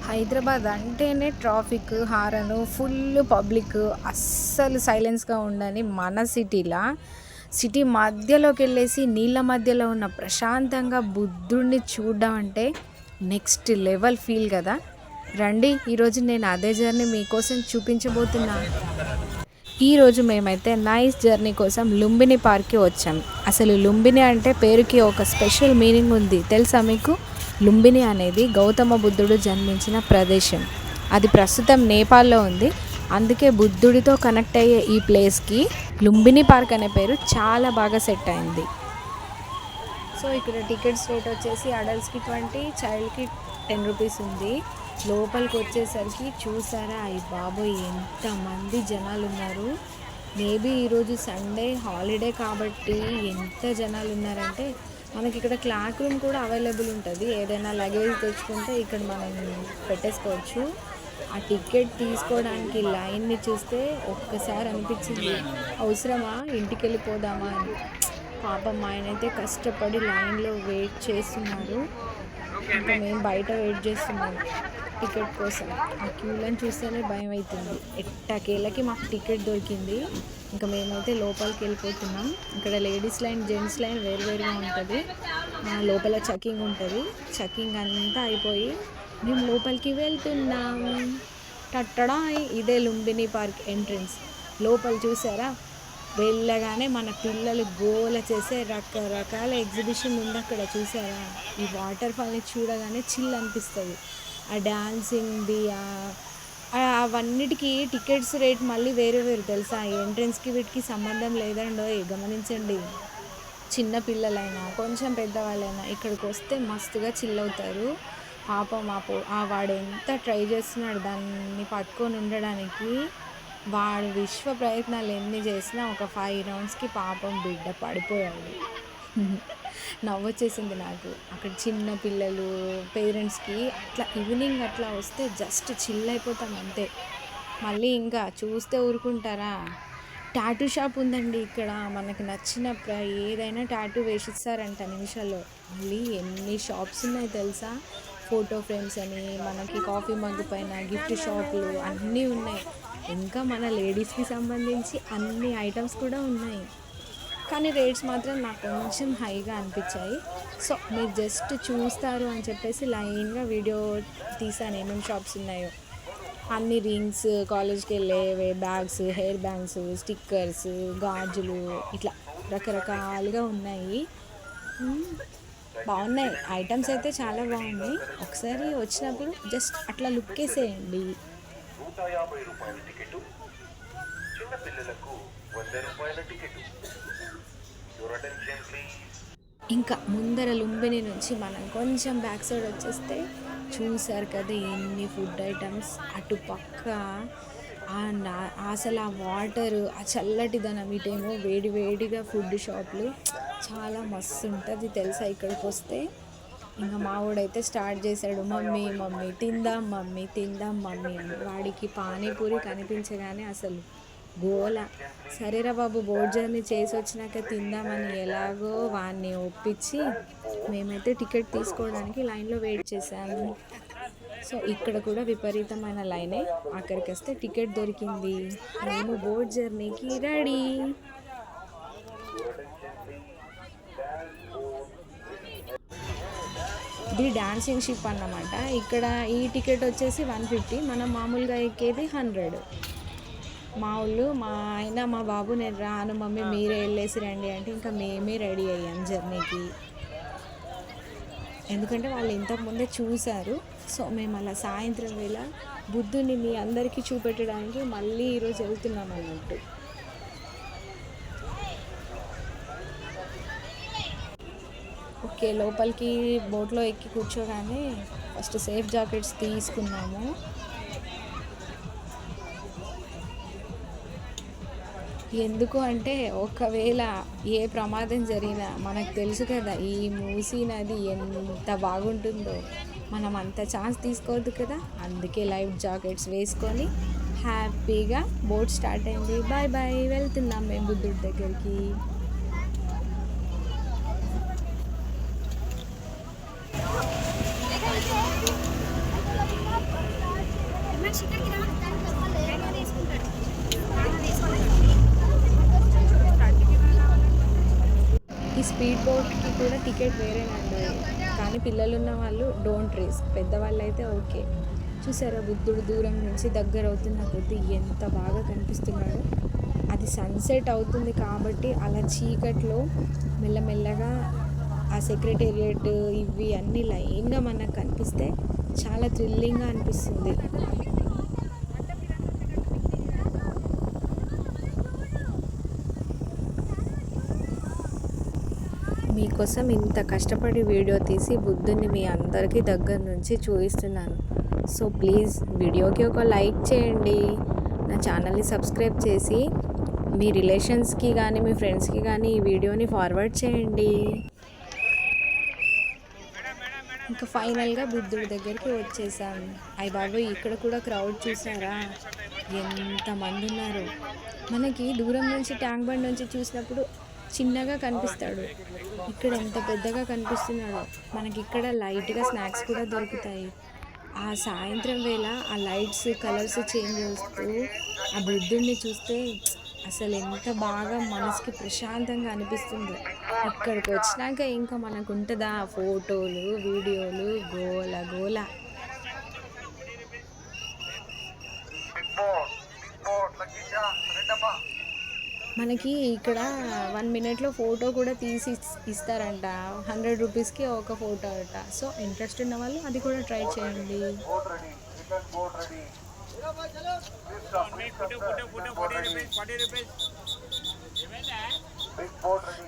హైదరాబాద్ అంటేనే traffic, horn, full public, అస్సలు సైలెన్స్‌గా ఉండని మన సిటీ మధ్యలోకెళ్ళేసి నీళ్ళ మధ్యలో ఉన్న ప్రశాంతంగా బుద్ధుడిని చూడడం అంటే నెక్స్ట్ లెవెల్ ఫీల్ కదా! రండి ఈరోజు నేను అదే జర్నీ మీకోసం చూపించబోతున్నా. ఈరోజు మేమైతే నైస్ జర్నీ కోసం లుంబిని పార్క్‌కి వచ్చాం. అసలు లుంబిని అంటే పేరుకి ఒక స్పెషల్ మీనింగ్ ఉంది తెలుసా మీకు? లుంబిని అనేది గౌతమ బుద్ధుడు జన్మించిన ప్రదేశం. అది ప్రస్తుతం నేపాల్‌లో ఉంది. అందుకే బుద్ధుడితో కనెక్ట్ అయ్యే ఈ ప్లేస్‌కి లుంబిని పార్క్ అనే పేరు చాలా బాగా సెట్ అయింది. సో ఇక్కడ టికెట్స్ రేట్ వచ్చేసి అడల్ట్స్‌కి 20, చైల్డ్‌కి 10 రూపీస్ ఉంది. లోపలికి వచ్చేసరికి చూసారా అయ్య బాబోయ్ ఎంతమంది జనాలు ఉన్నారు. మేబీ ఈరోజు సండే హాలిడే కాబట్టి ఎంత జనాలు ఉన్నారంటే మనకి ఇక్కడ క్లాక్ రూమ్ కూడా అవైలబుల్ ఉంటుంది. ఏదైనా లగేజ్ తెచ్చుకుంటే ఇక్కడ మనం పెట్టేసుకోవచ్చు. ఆ టికెట్ తీసుకోవడానికి లైన్ని చూస్తే ఒక్కసారి అనిపించింది అవసరమా ఇంటికి వెళ్ళిపోదామా అని. పాపం ఆయనైతే కష్టపడి లైన్లో వెయిట్ చేస్తున్నారు. ఇంకా మేము బయట వెయిట్ చేస్తున్నాము టికెట్ కోసం. ఆ క్యూలను చూస్తేనే భయం అవుతుంది. ఎట్టకేళ్ళకి మాకు టికెట్ దొరికింది. ఇంకా మేమైతే లోపలికి వెళ్ళిపోతున్నాం. ఇక్కడ లేడీస్ లైన్, జెంట్స్ లైన్ వేరువేరుగా ఉంటుంది. లోపల చెకింగ్ ఉంటుంది. చెకింగ్ అంతా అయిపోయి మేము లోపలికి వెళ్తున్నాం. టట్టడా ఇదే లుంబిని పార్క్ ఎంట్రన్స్. లోపల చూసారా వెళ్ళగానే మన పిల్లలు గోల చేసే రకరకాల ఎగ్జిబిషన్ ఉంది అక్కడ. చూసారా ఈ వాటర్ ఫాల్ని చూడగానే చిల్ అనిపిస్తుంది. ఆ డాన్సింగ్ది అవన్నిటికీ టికెట్స్ రేట్ మళ్ళీ వేరు వేరు తెలుసా. ఎంట్రన్స్కి వీటికి సంబంధం లేదండో గమనించండి. చిన్న పిల్లలైనా కొంచెం పెద్దవాళ్ళైనా ఇక్కడికి వస్తే మస్తుగా చిల్ అవుతారు. పాపం వాడు ఎంత ట్రై చేస్తున్నాడు దాన్ని పట్టుకొని ఉండడానికి. వాడు విశ్వ ప్రయత్నాలు ఎన్ని చేసినా ఒక 5 రౌండ్స్కి పాపం బిడ్డ పడిపోయాడు. నవ్వొచ్చేసింది నాకు. అక్కడ చిన్న పిల్లలు పేరెంట్స్కి అట్లా ఈవినింగ్ అట్లా వస్తే జస్ట్ చిల్ అయిపోతాం అంతే. మళ్ళీ ఇంకా చూస్తే ఊరుకుంటారా. టాటూ షాప్ ఉందండి ఇక్కడ. మనకు నచ్చిన ఏదైనా టాటూ వేసిస్తారంట నిమిషాల్లో. మళ్ళీ ఎన్ని షాప్స్ ఉన్నాయి తెలుసా. ఫోటో ఫ్రేమ్స్ అని, మనకి కాఫీ మగ్గు పైన గిఫ్ట్ షాపులు అన్నీ ఉన్నాయి. ఇంకా మన లేడీస్కి సంబంధించి అన్ని ఐటమ్స్ కూడా ఉన్నాయి. కానీ రేట్స్ మాత్రం నాకు కొంచెం హైగా అనిపించాయి. సో మీరు జస్ట్ చూస్తారు అని చెప్పేసి లైన్గా వీడియో తీసాను ఏమేమి షాప్స్ ఉన్నాయో. అన్ని రింగ్స్, కాలేజ్కి వెళ్ళే బ్యాగ్స్, హెయిర్ బ్యాండ్స్, స్టిక్కర్స్, గాజులు ఇట్లా రకరకాలుగా ఉన్నాయి. బాగున్నాయి ఐటమ్స్ అయితే చాలా బాగున్నాయి. ఒకసారి వచ్చినప్పుడు జస్ట్ అట్లా లుక్ వేసేయండి. ఇంకా ముందర లుంబిని నుంచి మనం కొంచెం బ్యాక్ సైడ్ వచ్చేస్తే చూసారు కదా ఎన్ని ఫుడ్ ఐటమ్స్. అటు పక్క అసలు ఆ వాటరు, ఆ చల్లటిదనం, ఇటేమో వేడి వేడిగా ఫుడ్ షాపులు. చాలా మస్తు ఉంటుంది తెలుసా ఇక్కడికి వస్తే. ఇంకా మావాడైతే స్టార్ట్ చేశాడు, మమ్మీ మమ్మీ తిందాం మమ్మీ తిందాం మమ్మీ అని. వాడికి పానీపూరి కనిపించగానే అసలు గోల. సరేరా బాబు బోట్ జర్నీ చేసి వచ్చినాక తిందామని ఎలాగో వాడిని ఒప్పించి మేమైతే టికెట్ తీసుకోవడానికి లైన్లో వెయిట్ చేశాము. సో ఇక్కడ కూడా విపరీతమైన లైనే. అక్కడికి వస్తే టికెట్ దొరికింది. మేము బోట్ జర్నీకి రెడీ. ఇది డాన్సింగ్ షిప్ అన్నమాట. ఇక్కడ ఈ టికెట్ వచ్చేసి 150. మనం మామూలుగా ఎక్కేది 100. మా ఆయన మా బాబు నేను రాను మమ్మీ మీరే వెళ్ళేసి రండి అంటే ఇంకా మేమే రెడీ అయ్యాం జర్నీకి. ఎందుకంటే వాళ్ళు ఇంతకుముందే చూశారు. సో మేము అలా సాయంత్రం వేళ బుద్ధుని మీ అందరికీ చూపెట్టడానికి మళ్ళీ ఈరోజు వెళ్తున్నాం అన్నట్టు. ఓకే లోపలికి బోట్లో ఎక్కి కూర్చోగానే ఫస్ట్ సేఫ్ జాకెట్స్ తీసుకున్నాము. ఎందుకు అంటే ఒకవేళ ఏ ప్రమాదం జరిగినా మనకు తెలుసు కదా ఈ మూసీ నది ఎంత బాగుంటుందో. మనం అంత ఛాన్స్ తీసుకోవద్దు కదా. అందుకే లైఫ్ జాకెట్స్ వేసుకొని హ్యాపీగా బోట్ స్టార్ట్ అయింది. బాయ్ బాయ్ వెళ్తున్నాం మేము బుద్ధుడి దగ్గరికి. ఈ స్పీడ్ బోట్కి కూడా టికెట్ వేరేనండి, కానీ పిల్లలున్న వాళ్ళు డోంట్ రిస్క్, పెద్దవాళ్ళు అయితే ఓకే. చూసారా బుద్ధుడు దూరం నుంచి దగ్గర అవుతున్న కొద్దీ ఎంత బాగా కనిపిస్తున్నాడు. అది సన్సెట్ అవుతుంది కాబట్టి అలా చీకట్లో మెల్లమెల్లగా ఆ సెక్రటేరియట్ ఇవి అన్నీ లైన్గా మనకు కనిపిస్తే చాలా థ్రిల్లింగ్గా అనిపిస్తుంది. మీకోసం ఇంత కష్టపడి వీడియో తీసి బుద్ధుని మీ అందరికీ దగ్గర నుంచి చూపిస్తున్నాను. సో ప్లీజ్ వీడియోకి ఒక లైక్ చేయండి, నా ఛానల్ని సబ్స్క్రైబ్ చేసి మీ రిలేషన్స్కి కానీ మీ ఫ్రెండ్స్కి కానీ ఈ వీడియోని ఫార్వర్డ్ చేయండి. ఇంకా ఫైనల్గా బుద్ధుడి దగ్గరికి వచ్చేసాం. అయ్య బాబోయ్, ఇక్కడ కూడా క్రౌడ్ చూసారా ఎంతమంది ఉన్నారు. మనకి దూరం నుంచి ట్యాంక్ బండ్ నుంచి చూసినప్పుడు చిన్నగా కనిపిస్తాడు, ఇక్కడ ఎంత పెద్దగా కనిపిస్తున్నాడో. మనకి ఇక్కడ లైట్గా స్నాక్స్ కూడా దొరుకుతాయి. ఆ సాయంత్రం వేళ ఆ లైట్స్ కలర్స్ చేంజ్ చేస్తూ ఆ బుద్ధుడిని చూస్తే అసలు ఎంత బాగా మనసుకి ప్రశాంతంగా అనిపిస్తుందో. ఇక్కడికి వచ్చినాక ఇంకా మనకు ఉంటుందా ఫోటోలు వీడియోలు గోల గోల. మనకి ఇక్కడ 1 మినిట్లో ఫోటో కూడా తీసి ఇస్తారంట, 100 రూపీస్కి ఒక ఫోటో అట. సో ఇంట్రెస్ట్ ఉన్న వాళ్ళు అది కూడా ట్రై చేయండి.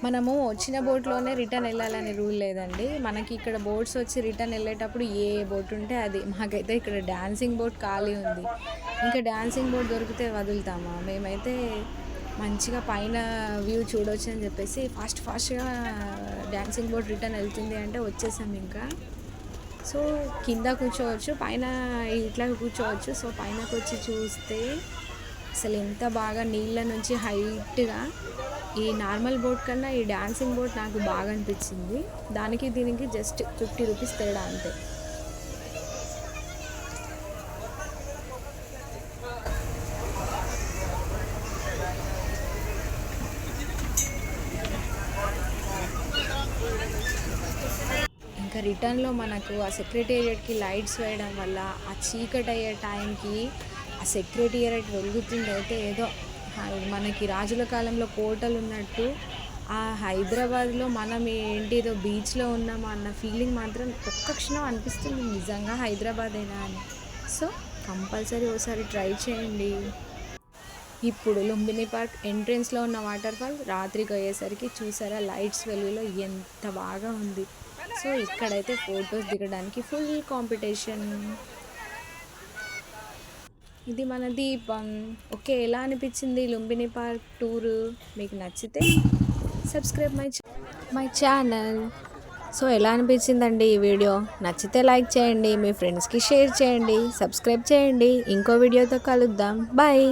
మనము వచ్చిన బోట్లోనే రిటర్న్ వెళ్ళాలని రూల్ లేదండి. మనకి ఇక్కడ బోట్స్ వచ్చి రిటర్న్ వెళ్ళేటప్పుడు ఏ బోట్ ఉంటే అది. మాకైతే ఇక్కడ డాన్సింగ్ బోట్ ఖాళీ ఉంది, ఇంకా డాన్సింగ్ బోట్ దొరికితే వదులుతామా. మేమైతే మంచిగా పైన వ్యూ చూడవచ్చు అని చెప్పేసి ఫాస్ట్గా డాన్సింగ్ బోట్ రిటర్న్ వెళ్తుంది అంటే వచ్చేసాం ఇంకా. సో కింద కూర్చోవచ్చు, పైన ఇట్లా కూర్చోవచ్చు. సో పైనకు వచ్చి చూస్తే అసలు ఎంత బాగా నీళ్ళ నుంచి హైట్గా, ఈ నార్మల్ బోట్ కన్నా ఈ డాన్సింగ్ బోట్ నాకు బాగా అనిపించింది. దానికి దీనికి జస్ట్ 50 రూపీస్ తేడా అంతే. ఇంకా రిటర్న్లో మనకు ఆ సెక్రటేరియట్కి లైట్స్ వేయడం వల్ల ఆ చీకటి అయ్యే టైంకి ఆ సెక్రటేరియట్ వెలుగుతుందైతే ఏదో మనకి రాజుల కాలంలో కోటలు ఉన్నట్టు, ఆ హైదరాబాద్లో మనం ఏంటిదో బీచ్లో ఉన్నామా అన్న ఫీలింగ్ మాత్రం ఒక్క క్షణం అనిపిస్తుంది నిజంగా హైదరాబాదేనా అని. సో కంపల్సరీ ఒకసారి ట్రై చేయండి. ఇప్పుడు లుంబిని పార్క్ ఎంట్రెన్స్లో ఉన్న వాటర్ ఫాల్ రాత్రికి అయ్యేసరికి చూసారా లైట్స్ వెలుగులో ఎంత బాగా ఉంది. సో ఇక్కడైతే ఫొటోస్ దిగడానికి ఫుల్ కాంపిటీషన్. ఇది మన దీపం. ఓకే, ఎలా అనిపించింది లుంబిని పార్క్ టూరు? మీకు నచ్చితే సబ్స్క్రైబ్ మై ఛానల్. సో ఎలా అనిపించిందండి ఈ వీడియో? నచ్చితే లైక్ చేయండి, మీ ఫ్రెండ్స్కి షేర్ చేయండి, సబ్స్క్రైబ్ చేయండి. ఇంకో వీడియోతో కలుద్దాం. బాయ్.